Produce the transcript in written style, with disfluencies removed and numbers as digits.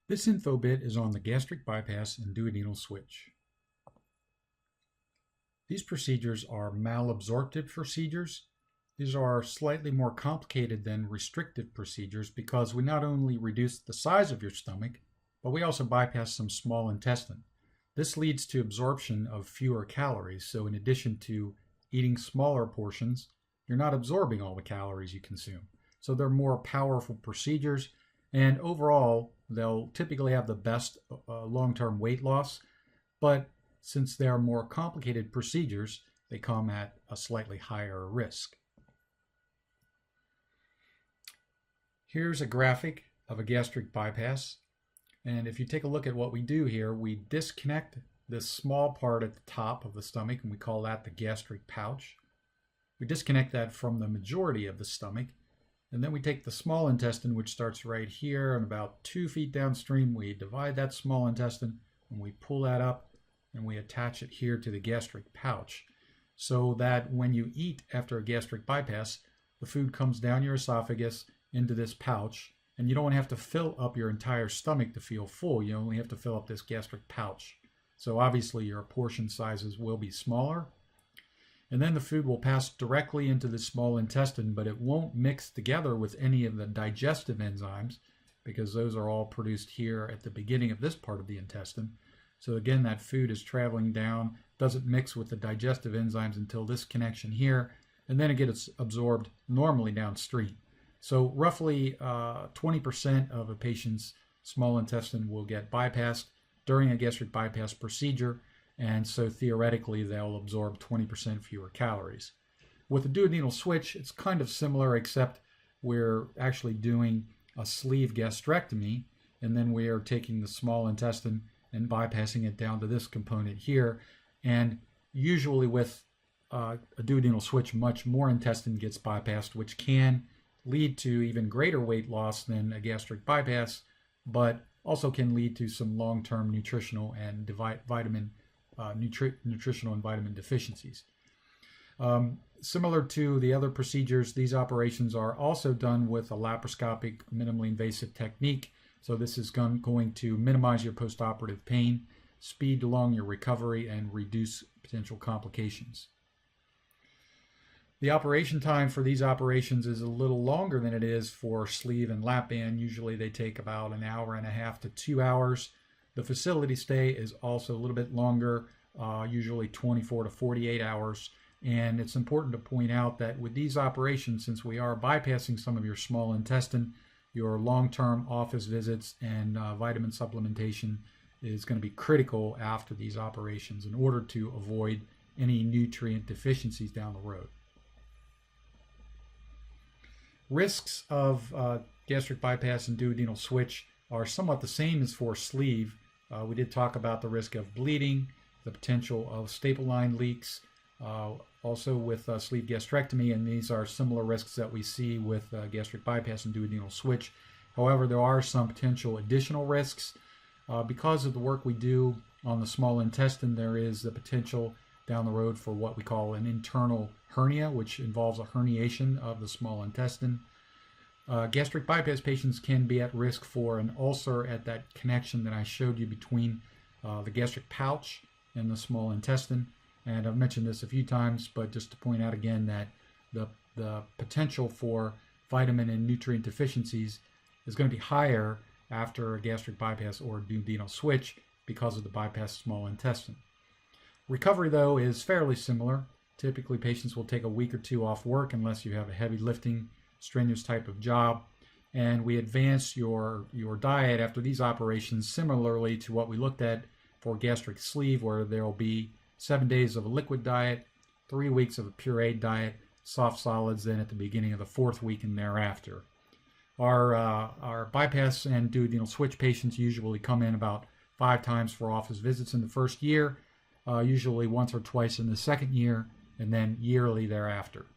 This info bit is on the gastric bypass and duodenal switch. These procedures are malabsorptive procedures. These are slightly more complicated than restrictive procedures because we not only reduce the size of your stomach, but we also bypass some small intestine. This leads to absorption of fewer calories. So in addition to eating smaller portions, you're not absorbing all the calories you consume. So they're more powerful procedures, and overall, they'll typically have the best long-term weight loss, but since they are more complicated procedures, they come at a slightly higher risk. Here's a graphic of a gastric bypass, and if you take a look at what we do here, we disconnect this small part at the top of the stomach, and we call that the gastric pouch. We disconnect that from the majority of the stomach, and then we take the small intestine, which starts right here, and about 2 feet downstream, we divide that small intestine, and we pull that up, and we attach it here to the gastric pouch, so that when you eat after a gastric bypass, the food comes down your esophagus into this pouch, and you don't have to fill up your entire stomach to feel full. You only have to fill up this gastric pouch. So obviously your portion sizes will be smaller. And then the food will pass directly into the small intestine, but it won't mix together with any of the digestive enzymes because those are all produced here at the beginning of this part of the intestine. So again, that food is traveling down, doesn't mix with the digestive enzymes until this connection here, and then it gets absorbed normally downstream. So roughly 20% of a patient's small intestine will get bypassed during a gastric bypass procedure, and so theoretically they'll absorb 20% fewer calories. With the duodenal switch, it's kind of similar, except we're actually doing a sleeve gastrectomy, and then we are taking the small intestine and bypassing it down to this component here. And usually with a duodenal switch, much more intestine gets bypassed, which can lead to even greater weight loss than a gastric bypass, but also can lead to some long-term nutritional and nutritional and vitamin deficiencies. Similar to the other procedures, these operations are also done with a laparoscopic, minimally invasive technique. So this is going to minimize your postoperative pain, speed along your recovery, and reduce potential complications. The operation time for these operations is a little longer than it is for sleeve and lap band. Usually they take about an hour and a half to 2 hours. The facility stay is also a little bit longer, usually 24 to 48 hours. And it's important to point out that with these operations, since we are bypassing some of your small intestine, your long-term office visits and vitamin supplementation is going to be critical after these operations in order to avoid any nutrient deficiencies down the road. Risks of gastric bypass and duodenal switch are somewhat the same as for sleeve. We did talk about the risk of bleeding, the potential of staple line leaks, also with sleeve gastrectomy, and these are similar risks that we see with gastric bypass and duodenal switch. However, there are some potential additional risks. Because of the work we do on the small intestine, there is the potential down the road for what we call an internal hernia, which involves a herniation of the small intestine. Gastric bypass patients can be at risk for an ulcer at that connection that I showed you between the gastric pouch and the small intestine. And I've mentioned this a few times, but just to point out again that the potential for vitamin and nutrient deficiencies is going to be higher after a gastric bypass or duodenal switch because of the bypassed small intestine. Recovery, though, is fairly similar. Typically, patients will take a week or two off work unless you have a heavy lifting, strenuous type of job. And we advance your diet after these operations similarly to what we looked at for gastric sleeve, where there will be 7 days of a liquid diet, 3 weeks of a pureed diet, soft solids then at the beginning of the 4th week and thereafter. Our bypass and duodenal switch patients usually come in about 5 times for office visits in the first year, usually once or twice in the second year, and then yearly thereafter.